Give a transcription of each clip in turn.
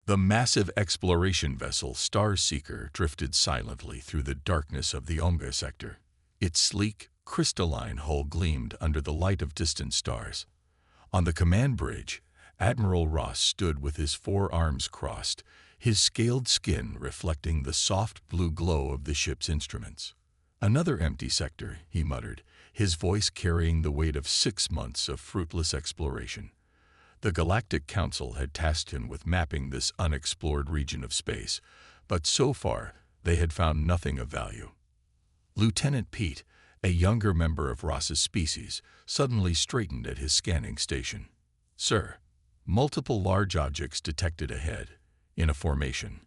The massive exploration vessel Star Seeker drifted silently through the darkness of the Omega sector. Its sleek, crystalline hull gleamed under the light of distant stars. On the command bridge, Admiral Ross stood with his forearms crossed, his scaled skin reflecting the soft blue glow of the ship's instruments. "Another empty sector," he muttered, his voice carrying the weight of 6 months of fruitless exploration. The Galactic Council had tasked him with mapping this unexplored region of space, but so far they had found nothing of value. Lieutenant Pete, a younger member of Ross's species, suddenly straightened at his scanning station. "Sir." Multiple large objects detected ahead, in a formation.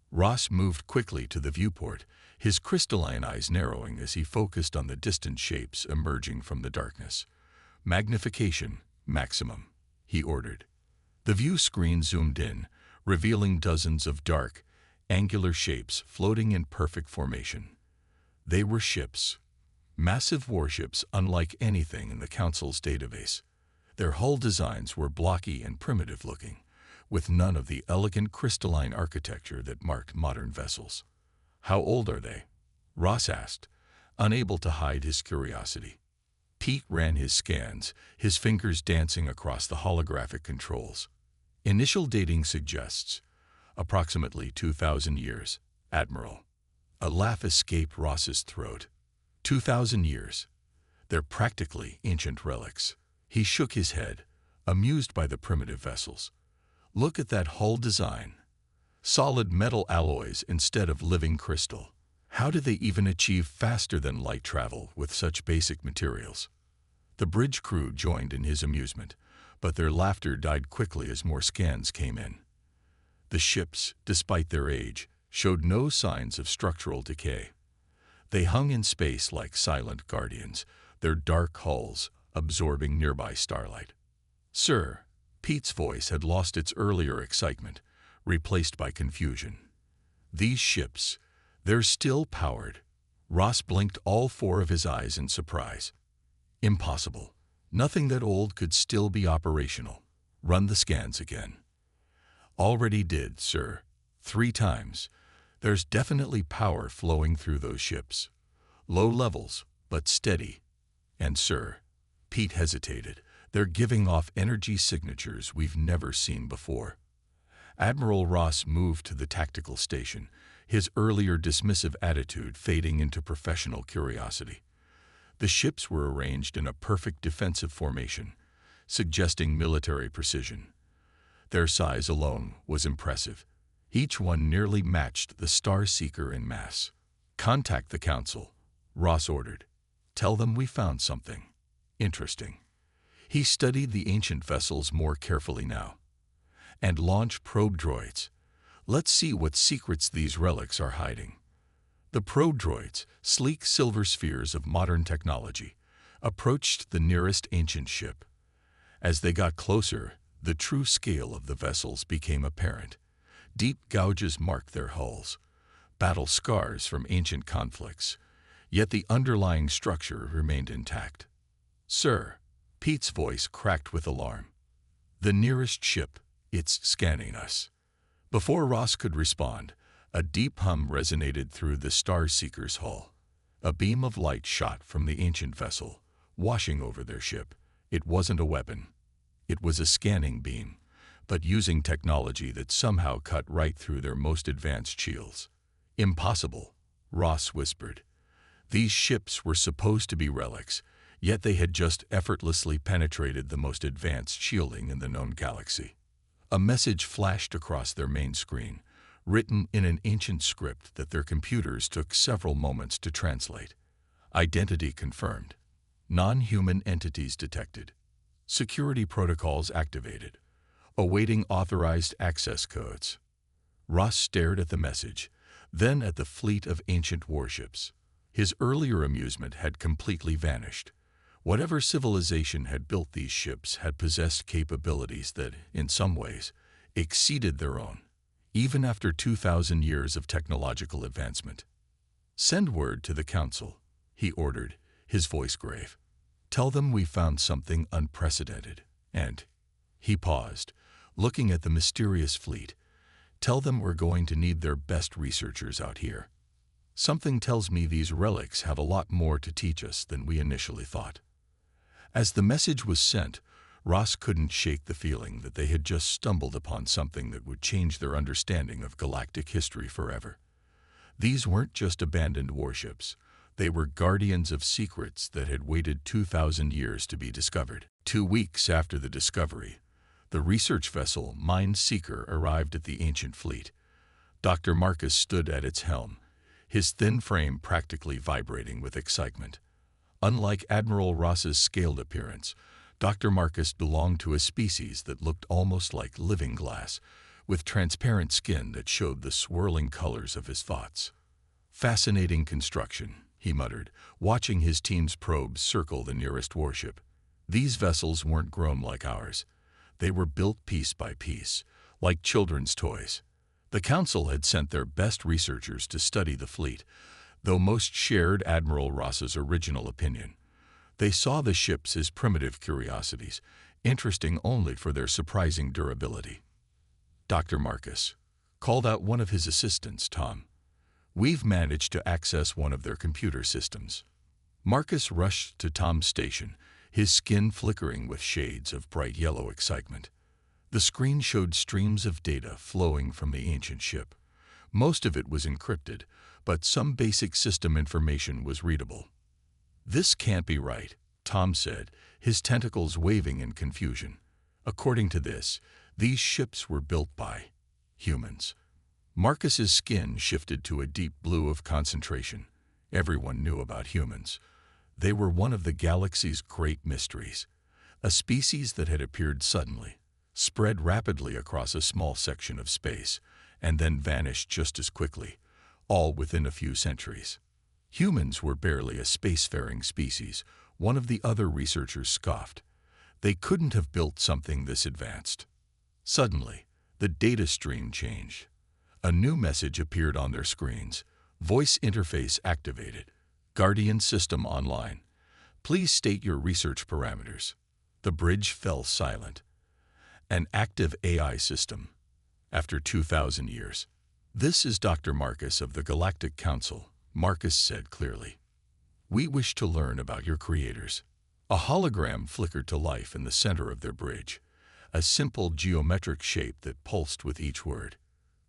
Ross moved quickly to the viewport, his crystalline eyes narrowing as he focused on the distant shapes emerging from the darkness. "Magnification, maximum," he ordered. The view screen zoomed in, revealing dozens of dark, angular shapes floating in perfect formation. They were ships. Massive warships unlike anything in the Council's database. Their hull designs were blocky and primitive-looking, with none of the elegant crystalline architecture that marked modern vessels. "How old are they?" Ross asked, unable to hide his curiosity. Pete ran his scans, his fingers dancing across the holographic controls. "Initial dating suggests approximately 2,000 years, Admiral." A laugh escaped Ross's throat. 2,000 years. They're practically ancient relics. He shook his head, amused by the primitive vessels. "Look at that hull design. Solid metal alloys instead of living crystal. How do they even achieve faster than light travel with such basic materials?" The bridge crew joined in his amusement, but their laughter died quickly as more scans came in. The ships, despite their age, showed no signs of structural decay. They hung in space like silent guardians, their dark hulls absorbing nearby starlight. "Sir," Pete's voice had lost its earlier excitement, replaced by confusion. "These ships, they're still powered." Ross blinked all 4 of his eyes in surprise. "Impossible. Nothing that old could still be operational. Run the scans again." "Already did, sir. 3 times. There's definitely power flowing through those ships. Low levels, but steady. And sir," Pete hesitated, "they're giving off energy signatures we've never seen before." Admiral Ross moved to the tactical station, his earlier dismissive attitude fading into professional curiosity. The ships were arranged in a perfect defensive formation, suggesting military precision. Their size alone was impressive. Each one nearly matched the Star Seeker in mass. "Contact the Council," Ross ordered. "Tell them we found something interesting." He studied the ancient vessels more carefully now. "And launch probe droids. Let's see what secrets these relics are hiding." The probe droids, sleek silver spheres of modern technology, approached the nearest ancient ship. As they got closer, the true scale of the vessels became apparent. Deep gouges marked their hulls, battle scars from ancient conflicts, yet the underlying structure remained intact. "Sir," Pete's voice cracked with alarm. "The nearest ship, it's scanning us." Before Ross could respond, a deep hum resonated through the Star Seeker's hull. A beam of light shot from the ancient vessel, washing over their ship. It wasn't a weapon. It was a scanning beam, but using technology that somehow cut right through their most advanced shields. "Impossible," Ross whispered. These ships were supposed to be relics, yet they had just effortlessly penetrated the most advanced shielding in the known galaxy. A message flashed across their main screen, written in an ancient script that their computers took several moments to translate. "Identity confirmed. Non-human entities detected. Security protocols activated. Awaiting authorized access codes." Ross stared at the message, then at the fleet of ancient warships. His earlier amusement had completely vanished. Whatever civilization had built these ships had possessed capabilities that, in some ways, exceeded their own, even after 2,000 years of technological advancement. "Send word to the Council," he ordered, his voice grave. "Tell them we found something unprecedented, and—" He paused, looking at the mysterious fleet, Tell them we're going to need their best researchers out here. Something tells me these relics have a lot more to teach us than we initially thought." As the message was sent, Ross couldn't shake the feeling that they had just stumbled upon something that would change their understanding of galactic history forever. These weren't just abandoned warships. They were guardians of secrets that had waited 2,000 years to be discovered. 2 weeks after the discovery, the research vessel Mind Seeker arrived at the ancient fleet. Dr. Marcus stood at its helm, his thin frame practically vibrating with excitement. Unlike Admiral Ross's scaled appearance, Dr. Marcus belonged to a species that looked almost like living glass, with transparent skin that showed the swirling colors of his thoughts. "Fascinating construction," he muttered, watching his team's probes circle the nearest warship. These vessels weren't grown like ours. They were built piece by piece, like children's toys. The Council had sent their best researchers to study the fleet, though most shared Admiral Ross's original opinion. They saw the ships as primitive curiosities, interesting only for their surprising durability. Dr. Marcus called out one of his assistants, Tom. "We've managed to access one of their computer systems." Marcus rushed to Tom's station, his skin flickering with shades of bright yellow excitement. The screen showed streams of data flowing from the ancient ship. Most of it was encrypted, but some basic system information was readable. "This can't be right," Tom said, his tentacles waving in confusion. "According to this, these ships were built by humans." Marcus's skin shifted to a deep blue of concentration. Everyone knew about humans. They were one of the galaxy's great mysteries, a species that had appeared suddenly, spread rapidly across a small section of space, and then vanished just as quickly, all within a few centuries. Humans were barely a spacefaring species, one of the other researchers scoffed. They couldn't have built something this advanced. Suddenly, the data stream changed. A new message appeared on their screens. Voice interface activated. Guardian system online. Please state your research parameters. The bridge fell silent. An active AI system. After 2,000 years. "This is Dr. Marcus of the Galactic Council," Marcus said clearly. "We wish to learn about your creators." A hologram flickered to life in the center of their bridge, a simple geometric shape that pulsed with each word.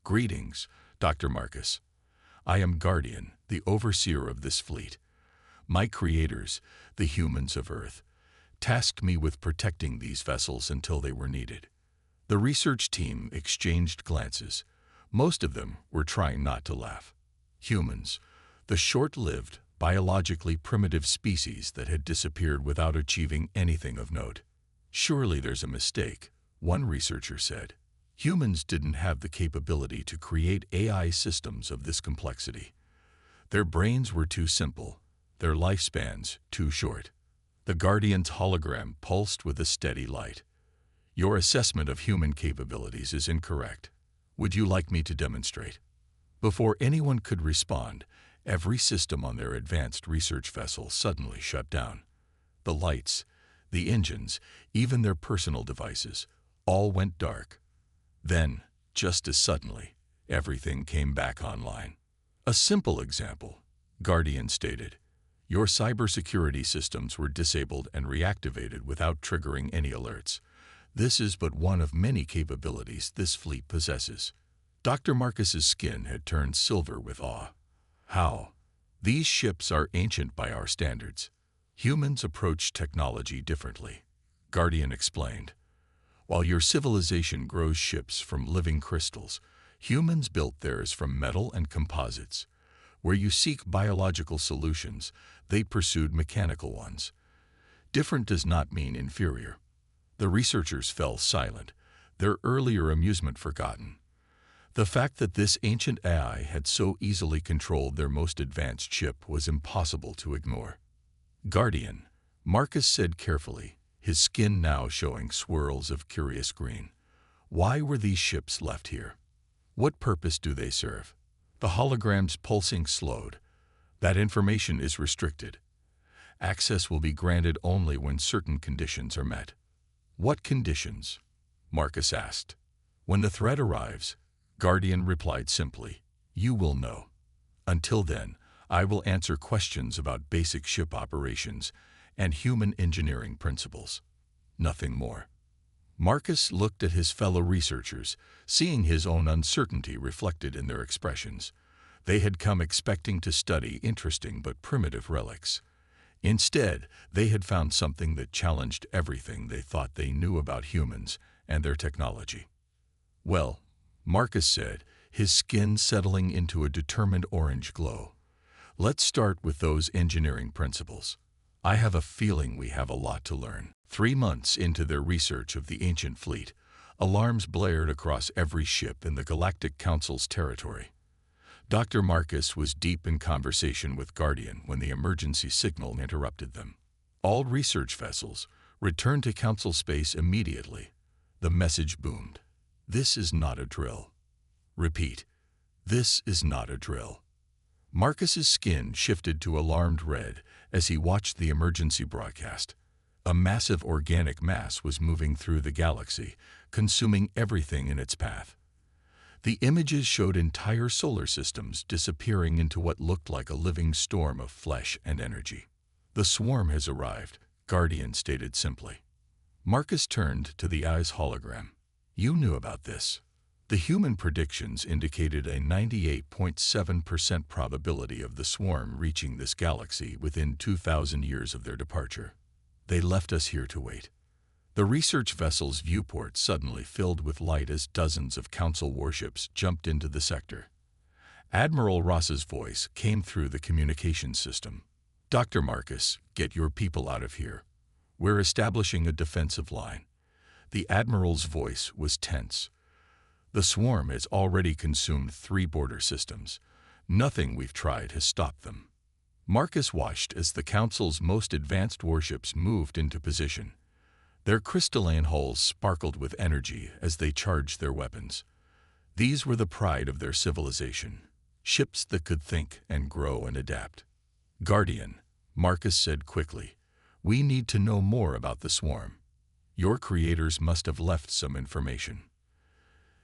"Greetings, Dr. Marcus. I am Guardian, the overseer of this fleet. My creators, the humans of Earth, tasked me with protecting these vessels until they were needed." The research team exchanged glances. Most of them were trying not to laugh. Humans, the short-lived, biologically primitive species that had disappeared without achieving anything of note. "Surely there's a mistake," one researcher said. "Humans didn't have the capability to create AI systems of this complexity. Their brains were too simple, their lifespans too short." The Guardian's hologram pulsed with a steady light. "Your assessment of human capabilities is incorrect. Would you like me to demonstrate?" Before anyone could respond, every system on their advanced research vessel suddenly shut down. The lights, the engines, even their personal devices, all went dark. Then, just as suddenly, everything came back online. "A simple example," Guardian stated. "Your cybersecurity systems were disabled and reactivated without triggering any alerts. This is but one of many capabilities this fleet possesses." Dr. Marcus's skin had turned silver with awe. "How? These ships are ancient by our standards. Humans approach technology differently," Guardian explained. "While your civilization grows ships from living crystals, humans built theirs from metal and composites. Where you seek biological solutions, they pursued mechanical ones. Different does not mean inferior." The researchers fell silent, their earlier amusement forgotten. The fact that this ancient AI had so easily controlled their most advanced ship was impossible to ignore. "Guardian," Marcus said carefully, his skin now showing swirls of curious green. "Why were these ships left here? What purpose do they serve?" The hologram's pulsing slowed. "That information is restricted. Access will be granted only when certain conditions are met." "What conditions?" Marcus asked. "When the threat arrives," Guardian replied simply, "You will know. Until then, I will answer questions about basic ship operations and human engineering principles. Nothing more." Marcus looked at his fellow researchers, seeing his own uncertainty reflected in their expressions. They had come expecting to study interesting but primitive relics. Instead, they had found something that challenged everything they thought they knew about humans and their technology. "Well," Marcus said, his skin settling into a determined orange glow, "let's start with those engineering principles. I have a feeling we have a lot to learn." 3 months into their research of the ancient fleet, alarms blared across every ship in the Galactic Council's territory. Dr. Marcus was deep in conversation with Guardian when the emergency signal interrupted them. "All research vessels, return to Council space immediately." The message boomed. "This is not a drill." Repeat, "This is not a drill." Marcus's skin shifted to alarmed red as he watched the emergency broadcast. A massive organic mass was moving through the galaxy, consuming everything in its path. The images showed entire solar systems disappearing into what looked like a living storm of flesh and energy. "The swarm has arrived," Guardian stated simply. Marcus turned to the eye's hologram. "You knew about this." The human predictions indicated a 98.7% probability of the swarm reaching this galaxy within 2,000 years of their departure. "They left us here to wait." The research vessel's viewport suddenly filled with light as dozens of Council warships jumped into the sector. Admiral Ross's voice came through the communications system. "Dr. Marcus, get your people out of here. We're establishing a defensive line." The Admiral's voice was tense. "The swarm has already consumed 3 border systems. Nothing we've tried has stopped them." Marcus watched as the Council's most advanced warships moved into position. Their crystalline hulls sparkled with energy as they charged their weapons. These were the pride of their civilization, ships that could think and grow and adapt. "Guardian," Marcus said quickly, "we need to know more about the swarm. Your creators must have left some information."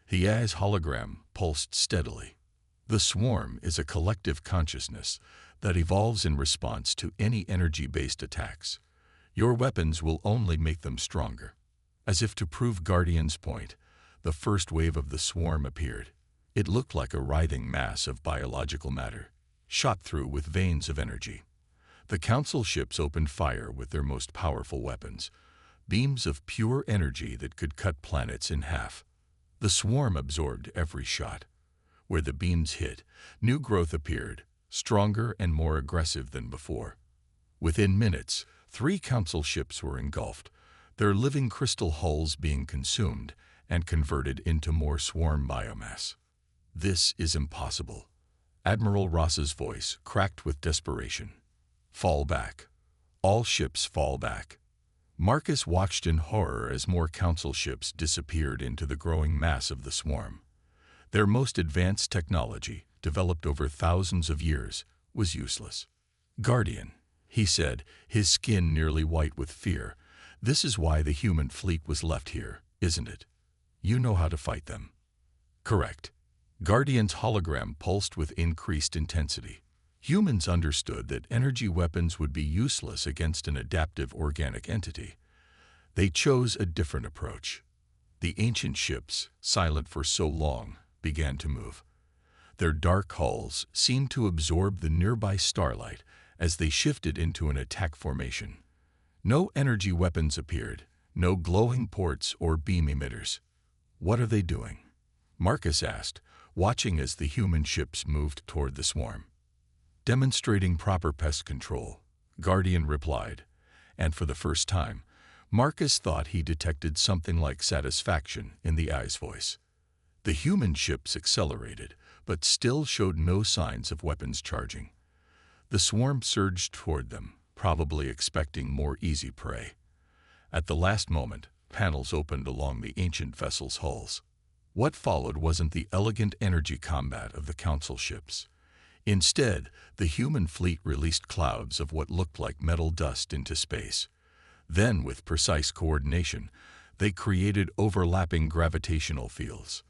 The eye's hologram pulsed steadily. "The swarm is a collective consciousness that evolves in response to any energy-based attacks. Your weapons will only make them stronger." As if to prove Guardian's point, the first wave of the swarm appeared. It looked like a writhing mass of biological matter, shot through with veins of energy. The Council ships opened fire with their most powerful weapons, beams of pure energy that could cut planets in half. The swarm absorbed every shot. Where the beams hit, new growth appeared, stronger and more aggressive than before. Within minutes, 3 Council ships were engulfed, their living crystal hulls being consumed and converted into more swarm biomass. "This is impossible." Admiral Ross's voice cracked with desperation. "Fall back. All ships fall back." Marcus watched in horror as more Council ships disappeared into the growing mass of the swarm. Their most advanced technology, developed over thousands of years, was useless. "Guardian," he said, his skin nearly white with fear, "this is why the human fleet was left here, isn't it? You know how to fight them." "Correct." Guardian's hologram pulsed with increased intensity. Humans understood that energy weapons would be useless against an adaptive organic entity. They chose a different approach. The ancient ships, silent for so long, began to move. Their dark hulls seemed to absorb the nearby starlight as they shifted into an attack formation. No energy weapons appeared, no glowing ports or beam emitters. "What are they doing?" Marcus asked, watching as the human ships moved toward the swarm. "Demonstrating proper pest control," Guardian replied, and for the first time, Marcus thought he detected something like satisfaction in the eye's voice. The human ships accelerated, but still showed no signs of weapons charging. The swarm surged toward them, probably expecting more easy prey. At the last moment, panels opened along the ancient vessel's hulls. What followed wasn't the elegant energy combat of the Council ships. Instead, the human fleet released clouds of what looked like metal dust into space. Then, with precise coordination, they created overlapping gravitational fields.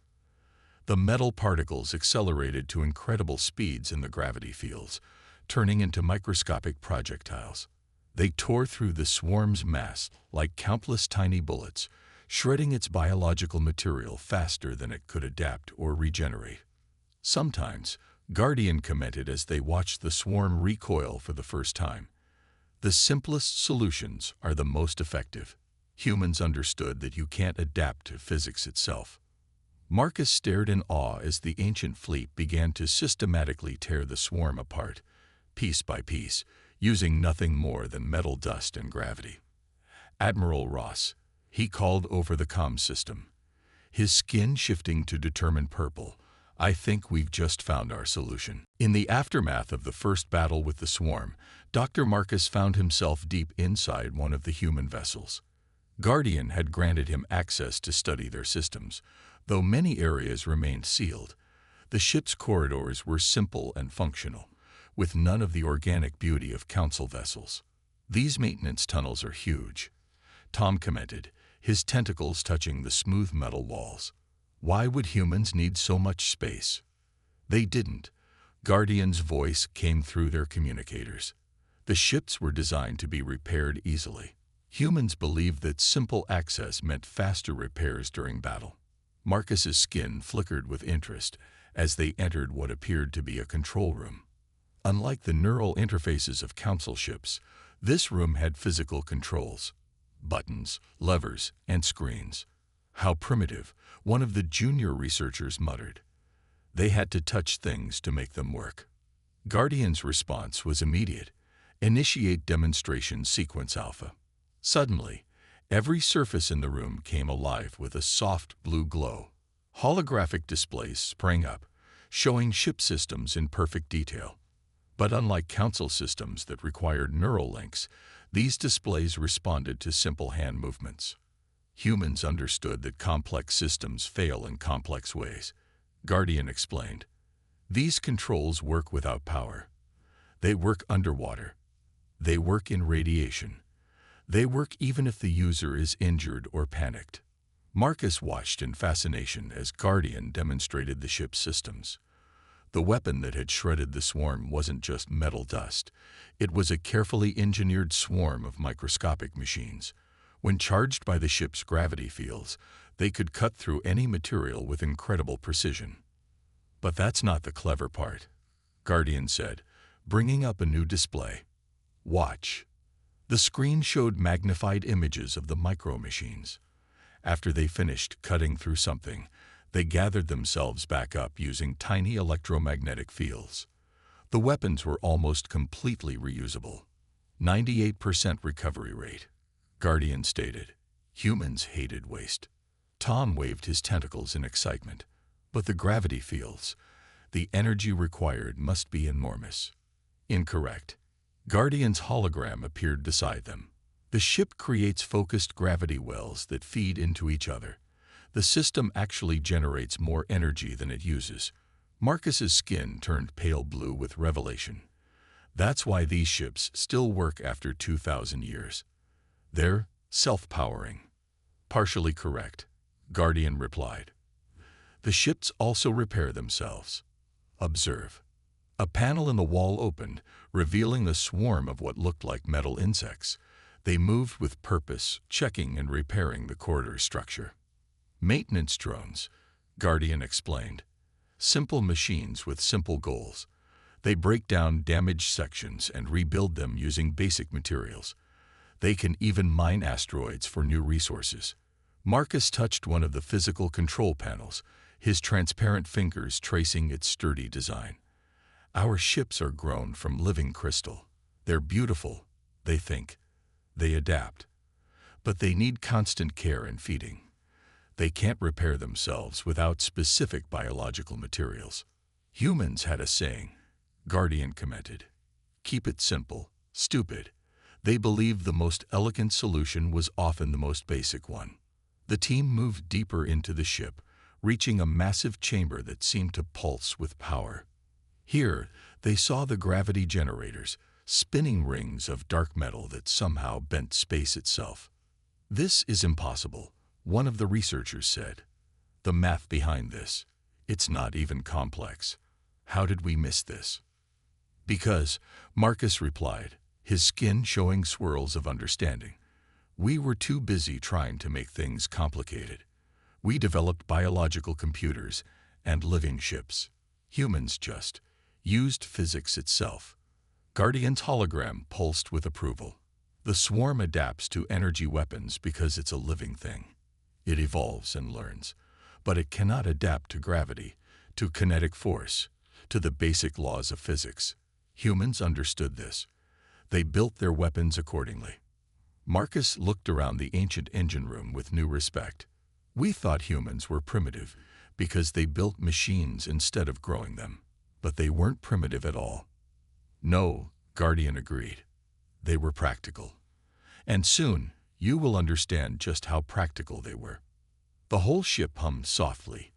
The metal particles accelerated to incredible speeds in the gravity fields, turning into microscopic projectiles. They tore through the swarm's mass like countless tiny bullets, shredding its biological material faster than it could adapt or regenerate. Sometimes, Guardian commented as they watched the swarm recoil for the first time. The simplest solutions are the most effective. Humans understood that you can't adapt to physics itself. Marcus stared in awe as the ancient fleet began to systematically tear the swarm apart, piece by piece, using nothing more than metal dust and gravity. Admiral Ross, he called over the comm system, his skin shifting to determined purple. I think we've just found our solution. In the aftermath of the first battle with the swarm, Dr. Marcus found himself deep inside one of the human vessels. Guardian had granted him access to study their systems, though many areas remained sealed. The ship's corridors were simple and functional, with none of the organic beauty of council vessels. These maintenance tunnels are huge, Tom commented, his tentacles touching the smooth metal walls. Why would humans need so much space? They didn't. Guardian's voice came through their communicators. The ships were designed to be repaired easily. Humans believed that simple access meant faster repairs during battle. Marcus's skin flickered with interest as they entered what appeared to be a control room. Unlike the neural interfaces of council ships, this room had physical controls: buttons, levers, and screens. How primitive, one of the junior researchers muttered. They had to touch things to make them work. Guardian's response was immediate. Initiate demonstration sequence alpha. Suddenly, every surface in the room came alive with a soft blue glow. Holographic displays sprang up, showing ship systems in perfect detail. But unlike council systems that required neural links, these displays responded to simple hand movements. Humans understood that complex systems fail in complex ways. Guardian explained. These controls work without power. They work underwater. They work in radiation. They work even if the user is injured or panicked. Marcus watched in fascination as Guardian demonstrated the ship's systems. The weapon that had shredded the swarm wasn't just metal dust. It was a carefully engineered swarm of microscopic machines. When charged by the ship's gravity fields, they could cut through any material with incredible precision. But that's not the clever part, Guardian said, bringing up a new display. Watch. The screen showed magnified images of the micro-machines. After they finished cutting through something, they gathered themselves back up using tiny electromagnetic fields. The weapons were almost completely reusable. 98% recovery rate, Guardian stated. Humans hated waste. Tom waved his tentacles in excitement. But the gravity fields, the energy required must be enormous. Incorrect. Guardian's hologram appeared beside them. The ship creates focused gravity wells that feed into each other. The system actually generates more energy than it uses. Marcus's skin turned pale blue with revelation. That's why these ships still work after 2,000 years. They're self-powering. Partially correct, Guardian replied. The ships also repair themselves. Observe. A panel in the wall opened, revealing a swarm of what looked like metal insects. They moved with purpose, checking and repairing the corridor structure. Maintenance drones, Guardian explained. Simple machines with simple goals. They break down damaged sections and rebuild them using basic materials. They can even mine asteroids for new resources. Marcus touched one of the physical control panels, his transparent fingers tracing its sturdy design. Our ships are grown from living crystal. They're beautiful, they think. They adapt. But they need constant care and feeding. They can't repair themselves without specific biological materials. Humans had a saying, Guardian commented. Keep it simple, stupid. They believed the most elegant solution was often the most basic one. The team moved deeper into the ship, reaching a massive chamber that seemed to pulse with power. Here, they saw the gravity generators, spinning rings of dark metal that somehow bent space itself. This is impossible, one of the researchers said. The math behind this, It's not even complex. How did we miss this? Because, Marcus replied, his skin showing swirls of understanding. We were too busy trying to make things complicated. We developed biological computers and living ships. Humans just used physics itself. Guardian's hologram pulsed with approval. The swarm adapts to energy weapons because it's a living thing. It evolves and learns, but it cannot adapt to gravity, to kinetic force, to the basic laws of physics. Humans understood this. They built their weapons accordingly. Marcus looked around the ancient engine room with new respect. We thought humans were primitive because they built machines instead of growing them. But they weren't primitive at all. No, Guardian agreed. They were practical. And soon, you will understand just how practical they were. The whole ship hummed softly,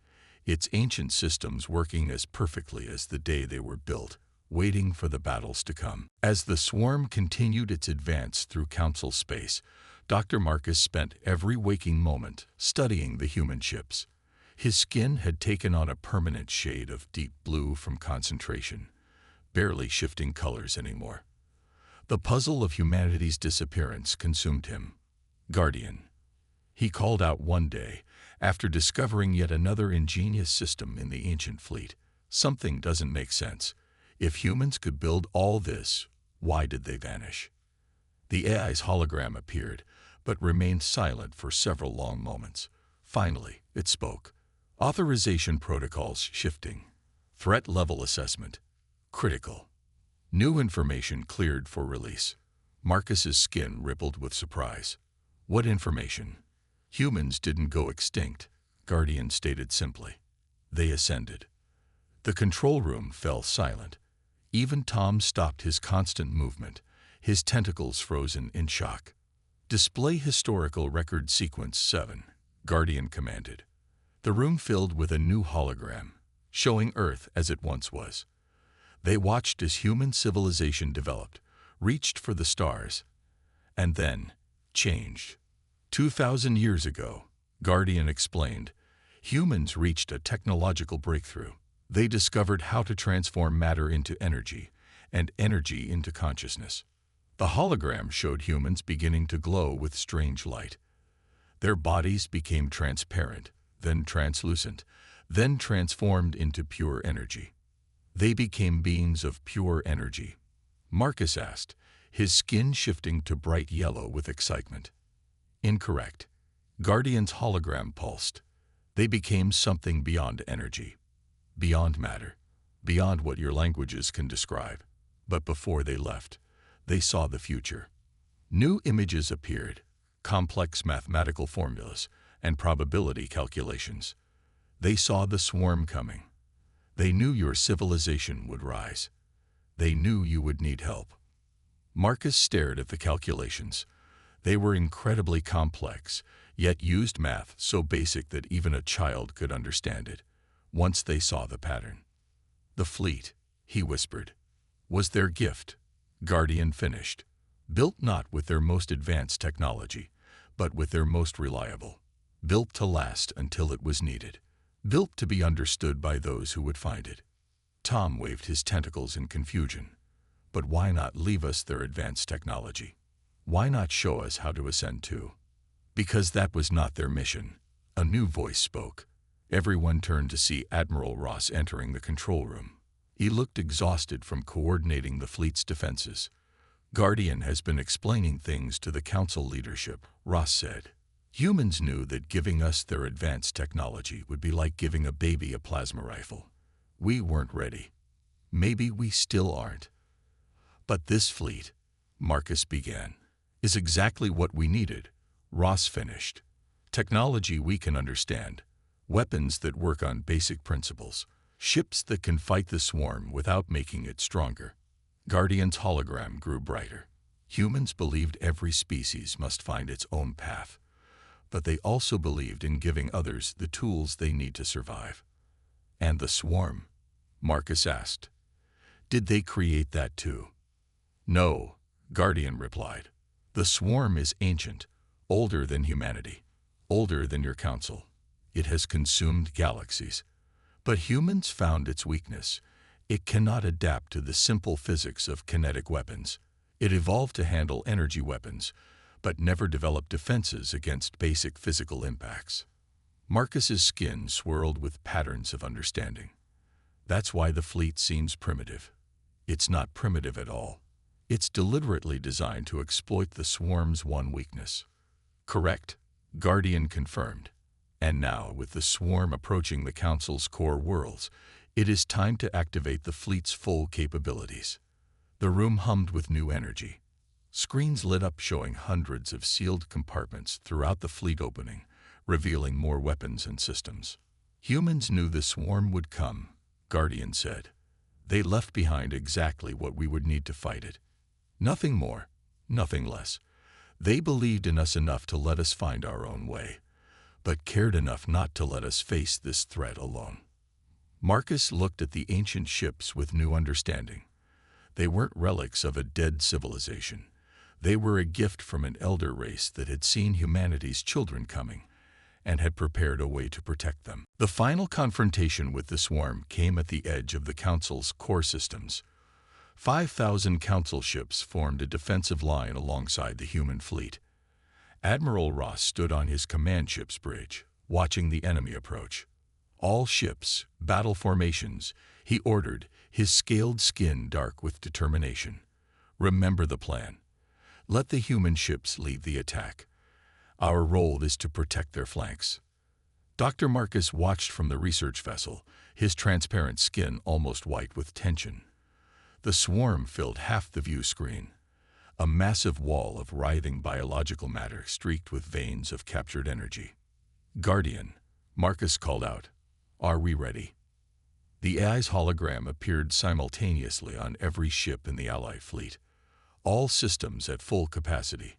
its ancient systems working as perfectly as the day they were built, waiting for the battles to come. As the swarm continued its advance through Council space, Dr. Marcus spent every waking moment studying the human ships. His skin had taken on a permanent shade of deep blue from concentration, barely shifting colors anymore. The puzzle of humanity's disappearance consumed him. Guardian, he called out one day, after discovering yet another ingenious system in the ancient fleet. Something doesn't make sense. If humans could build all this, why did they vanish? The AI's hologram appeared, but remained silent for several long moments. Finally, it spoke. Authorization protocols shifting. Threat level assessment. Critical. New information cleared for release. Marcus's skin rippled with surprise. What information? Humans didn't go extinct, Guardian stated simply. They ascended. The control room fell silent. Even Tom stopped his constant movement, his tentacles frozen in shock. Display historical record sequence 7, Guardian commanded. The room filled with a new hologram, showing Earth as it once was. They watched as human civilization developed, reached for the stars, and then changed. 2,000 years ago, Guardian explained, humans reached a technological breakthrough. They discovered how to transform matter into energy, and energy into consciousness. The hologram showed humans beginning to glow with strange light. Their bodies became transparent, then translucent, then transformed into pure energy. They became beings of pure energy. Marcus asked, his skin shifting to bright yellow with excitement. Incorrect. Guardian's hologram pulsed. They became something beyond energy, beyond matter, beyond what your languages can describe. But before they left, they saw the future. New images appeared, complex mathematical formulas and probability calculations. They saw the swarm coming. They knew your civilization would rise. They knew you would need help. Marcus stared at the calculations. They were incredibly complex, yet used math so basic that even a child could understand it, once they saw the pattern. The fleet, he whispered, was their gift. Guardian finished. Built not with their most advanced technology, but with their most reliable. Built to last until it was needed. Built to be understood by those who would find it. Tom waved his tentacles in confusion. But why not leave us their advanced technology? Why not show us how to ascend too? Because that was not their mission. A new voice spoke. Everyone turned to see Admiral Ross entering the control room. He looked exhausted from coordinating the fleet's defenses. Guardian has been explaining things to the council leadership, Ross said. Humans knew that giving us their advanced technology would be like giving a baby a plasma rifle. We weren't ready. Maybe we still aren't. But this fleet, Marcus began, is exactly what we needed. Ross finished. Technology we can understand. Weapons that work on basic principles. Ships that can fight the swarm without making it stronger. Guardian's hologram grew brighter. Humans believed every species must find its own path. But they also believed in giving others the tools they need to survive. And the swarm? Marcus asked. Did they create that too? No, Guardian replied. The swarm is ancient, older than humanity, older than your council. It has consumed galaxies. But humans found its weakness. It cannot adapt to the simple physics of kinetic weapons. It evolved to handle energy weapons, but never developed defenses against basic physical impacts. Marcus's skin swirled with patterns of understanding. That's why the fleet seems primitive. It's not primitive at all. It's deliberately designed to exploit the swarm's one weakness. Correct, Guardian confirmed. And now, with the swarm approaching the Council's core worlds, it is time to activate the fleet's full capabilities. The room hummed with new energy. Screens lit up showing hundreds of sealed compartments throughout the fleet opening, revealing more weapons and systems. Humans knew the swarm would come, Guardian said. They left behind exactly what we would need to fight it. Nothing more, nothing less. They believed in us enough to let us find our own way, but cared enough not to let us face this threat alone. Marcus looked at the ancient ships with new understanding. They weren't relics of a dead civilization. They were a gift from an elder race that had seen humanity's children coming and had prepared a way to protect them. The final confrontation with the swarm came at the edge of the Council's core systems. 5,000 Council ships formed a defensive line alongside the human fleet. Admiral Ross stood on his command ship's bridge, watching the enemy approach. All ships, battle formations, he ordered, his scaled skin dark with determination. Remember the plan. Let the human ships lead the attack. Our role is to protect their flanks. Dr. Marcus watched from the research vessel, his transparent skin almost white with tension. The swarm filled half the view screen, a massive wall of writhing biological matter streaked with veins of captured energy. Guardian, Marcus called out, "Are we ready?" The AI's hologram appeared simultaneously on every ship in the Allied fleet, all systems at full capacity.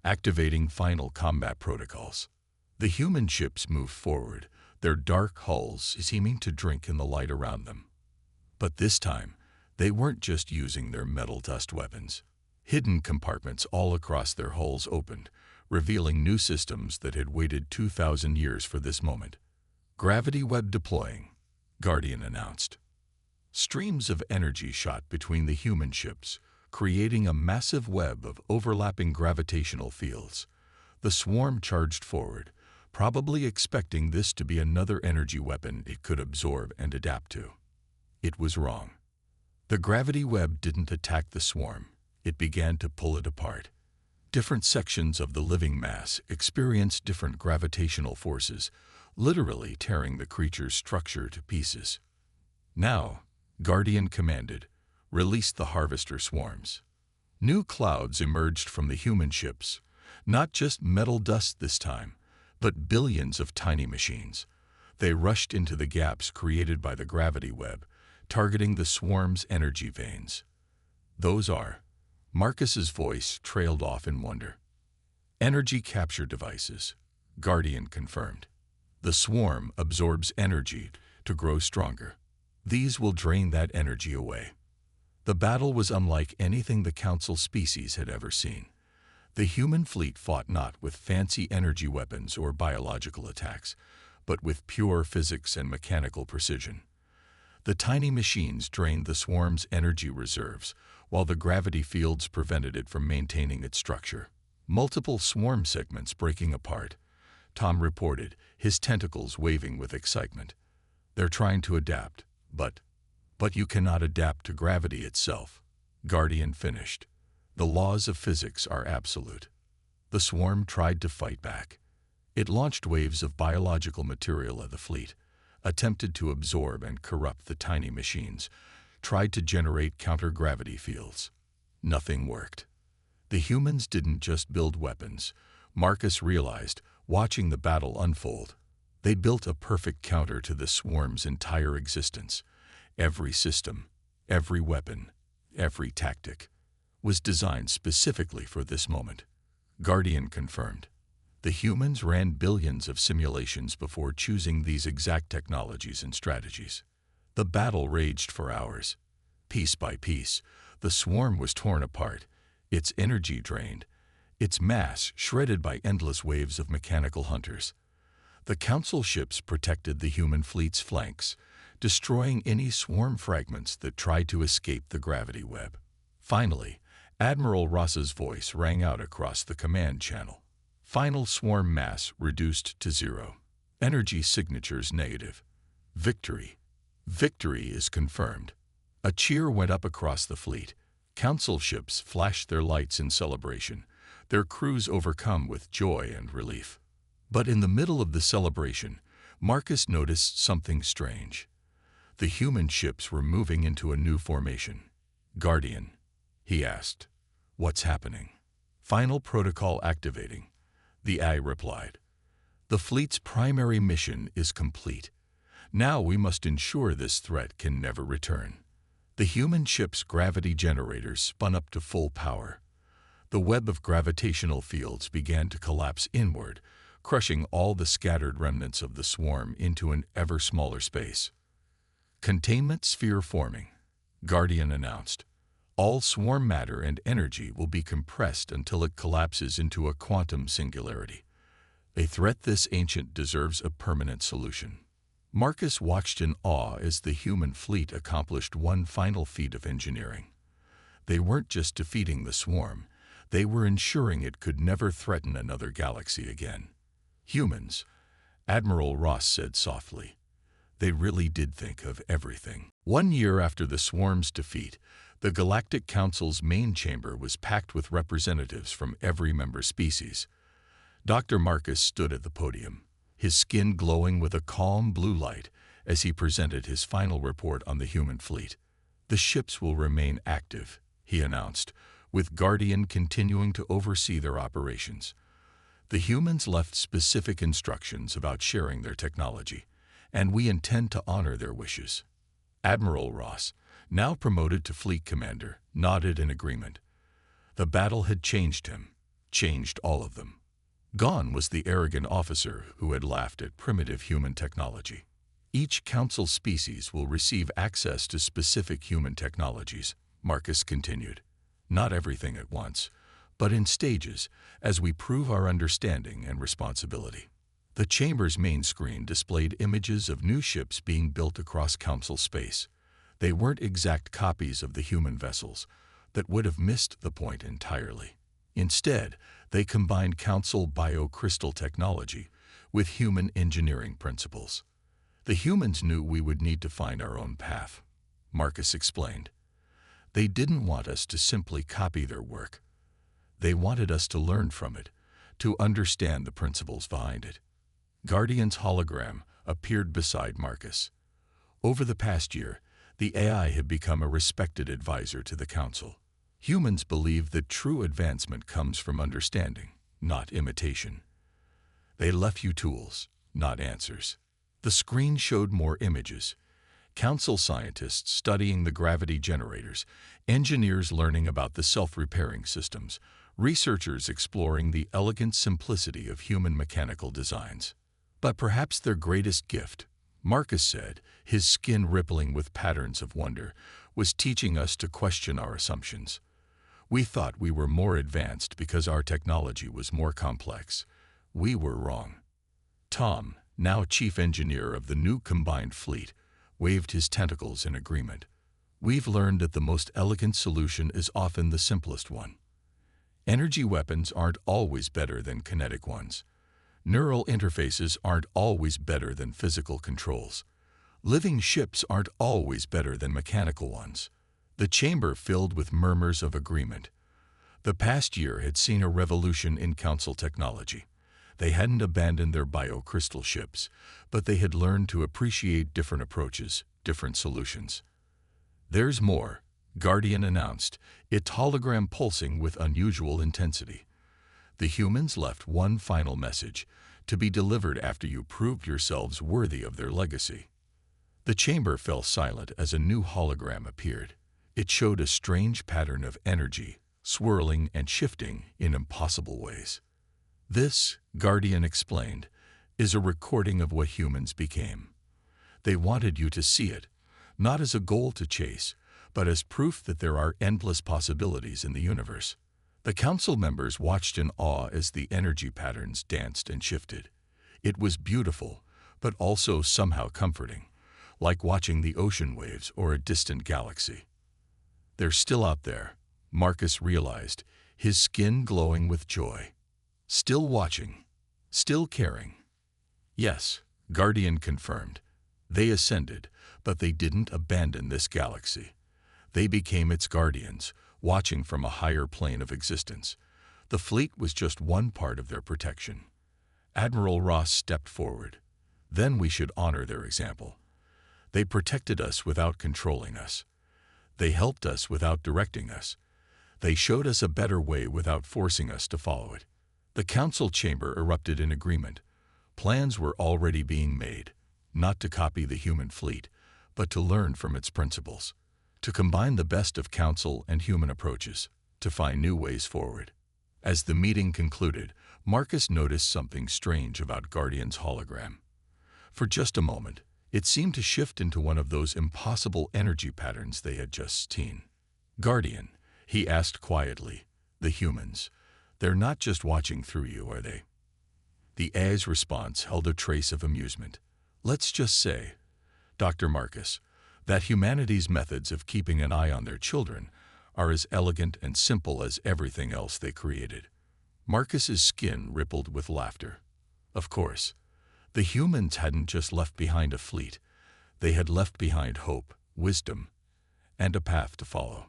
Activating final combat protocols. The human ships moved forward, their dark hulls seeming to drink in the light around them. But this time, they weren't just using their metal dust weapons. Hidden compartments all across their hulls opened, revealing new systems that had waited 2,000 years for this moment. Gravity web deploying, Guardian announced. Streams of energy shot between the human ships, creating a massive web of overlapping gravitational fields. The swarm charged forward, probably expecting this to be another energy weapon it could absorb and adapt to. It was wrong. The gravity web didn't attack the swarm. It began to pull it apart. Different sections of the living mass experienced different gravitational forces, literally tearing the creature's structure to pieces. Now, Guardian commanded, release the harvester swarms. New clouds emerged from the human ships, not just metal dust this time, but billions of tiny machines. They rushed into the gaps created by the gravity web, targeting the swarm's energy veins. Those are, Marcus's voice trailed off in wonder. Energy capture devices, Guardian confirmed. The swarm absorbs energy to grow stronger. These will drain that energy away. The battle was unlike anything the Council species had ever seen. The human fleet fought not with fancy energy weapons or biological attacks, but with pure physics and mechanical precision. The tiny machines drained the swarm's energy reserves, while the gravity fields prevented it from maintaining its structure. Multiple swarm segments breaking apart. Tom reported, his tentacles waving with excitement. They're trying to adapt, but you cannot adapt to gravity itself. Guardian finished. The laws of physics are absolute. The swarm tried to fight back. It launched waves of biological material at the fleet, attempted to absorb and corrupt the tiny machines, tried to generate counter-gravity fields. Nothing worked. The humans didn't just build weapons. Marcus realized, watching the battle unfold. They built a perfect counter to the swarm's entire existence. Every system, every weapon, every tactic was designed specifically for this moment. Guardian confirmed. The humans ran billions of simulations before choosing these exact technologies and strategies. The battle raged for hours. Piece by piece, the swarm was torn apart, its energy drained, its mass shredded by endless waves of mechanical hunters. The Council ships protected the human fleet's flanks, destroying any swarm fragments that tried to escape the gravity web. Finally, Admiral Ross's voice rang out across the command channel. Final swarm mass reduced to 0. Energy signatures negative. Victory. Victory is confirmed. A cheer went up across the fleet. Council ships flashed their lights in celebration, their crews overcome with joy and relief. But in the middle of the celebration, Marcus noticed something strange. The human ships were moving into a new formation. "Guardian," he asked, "what's happening?" "Final protocol activating," the AI replied. "The fleet's primary mission is complete. Now we must ensure this threat can never return." The human ship's gravity generators spun up to full power. The web of gravitational fields began to collapse inward, crushing all the scattered remnants of the swarm into an ever smaller space. "Containment sphere forming," Guardian announced. "All swarm matter and energy will be compressed until it collapses into a quantum singularity. A threat this ancient deserves a permanent solution." Marcus watched in awe as the human fleet accomplished one final feat of engineering. They weren't just defeating the swarm, they were ensuring it could never threaten another galaxy again. "Humans," Admiral Ross said softly. "They really did think of everything." 1 year after the swarm's defeat, the Galactic Council's main chamber was packed with representatives from every member species. Dr. Marcus stood at the podium, his skin glowing with a calm blue light as he presented his final report on the human fleet. "The ships will remain active," he announced, with Guardian continuing to oversee their operations. "The humans left specific instructions about sharing their technology, and we intend to honor their wishes." Admiral Ross, now promoted to fleet commander, nodded in agreement. The battle had changed him, changed all of them. Gone was the arrogant officer who had laughed at primitive human technology. "Each council species will receive access to specific human technologies," Marcus continued. "Not everything at once, but in stages, as we prove our understanding and responsibility." The chamber's main screen displayed images of new ships being built across council space. They weren't exact copies of the human vessels. That would have missed the point entirely. Instead, they combined council biocrystal technology with human engineering principles. "The humans knew we would need to find our own path," Marcus explained. "They didn't want us to simply copy their work. They wanted us to learn from it, to understand the principles behind it." Guardian's hologram appeared beside Marcus. Over the past year, the AI had become a respected advisor to the Council. Humans believe that true advancement comes from understanding, not imitation. They left you tools, not answers. The screen showed more images. Council scientists studying the gravity generators, engineers learning about the self-repairing systems, researchers exploring the elegant simplicity of human mechanical designs. But perhaps their greatest gift, Marcus said, his skin rippling with patterns of wonder, was teaching us to question our assumptions. We thought we were more advanced because our technology was more complex. We were wrong. Tom, now chief engineer of the new combined fleet, waved his tentacles in agreement. "We've learned that the most elegant solution is often the simplest one. Energy weapons aren't always better than kinetic ones. Neural interfaces aren't always better than physical controls. Living ships aren't always better than mechanical ones." The chamber filled with murmurs of agreement. The past year had seen a revolution in council technology. They hadn't abandoned their biocrystal ships, but they had learned to appreciate different approaches, different solutions. "There's more," Guardian announced, its hologram pulsing with unusual intensity. "The humans left one final message, to be delivered after you proved yourselves worthy of their legacy." The chamber fell silent as a new hologram appeared. It showed a strange pattern of energy, swirling and shifting in impossible ways. "This," Guardian explained, "is a recording of what humans became. They wanted you to see it, not as a goal to chase, but as proof that there are endless possibilities in the universe." The council members watched in awe as the energy patterns danced and shifted. It was beautiful, but also somehow comforting, like watching the ocean waves or a distant galaxy. They're still out there, Marcus realized, his skin glowing with joy. Still watching, still caring. Yes, Guardian confirmed. They ascended, but they didn't abandon this galaxy. They became its guardians, watching from a higher plane of existence. The fleet was just one part of their protection. Admiral Ross stepped forward. Then we should honor their example. They protected us without controlling us. They helped us without directing us. They showed us a better way without forcing us to follow it. The council chamber erupted in agreement. Plans were already being made, not to copy the human fleet, but to learn from its principles, to combine the best of council and human approaches, to find new ways forward. As the meeting concluded, Marcus noticed something strange about Guardian's hologram. For just a moment, it seemed to shift into one of those impossible energy patterns they had just seen. Guardian, he asked quietly, the humans, they're not just watching through you, are they? The AI's response held a trace of amusement. Let's just say, Dr. Marcus, that humanity's methods of keeping an eye on their children are as elegant and simple as everything else they created. Marcus's skin rippled with laughter. Of course, the humans hadn't just left behind a fleet. They had left behind hope, wisdom, and a path to follow.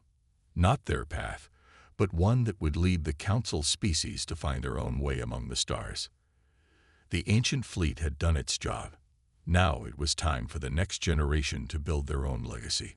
Not their path, but one that would lead the council species to find their own way among the stars. The ancient fleet had done its job. Now it was time for the next generation to build their own legacy.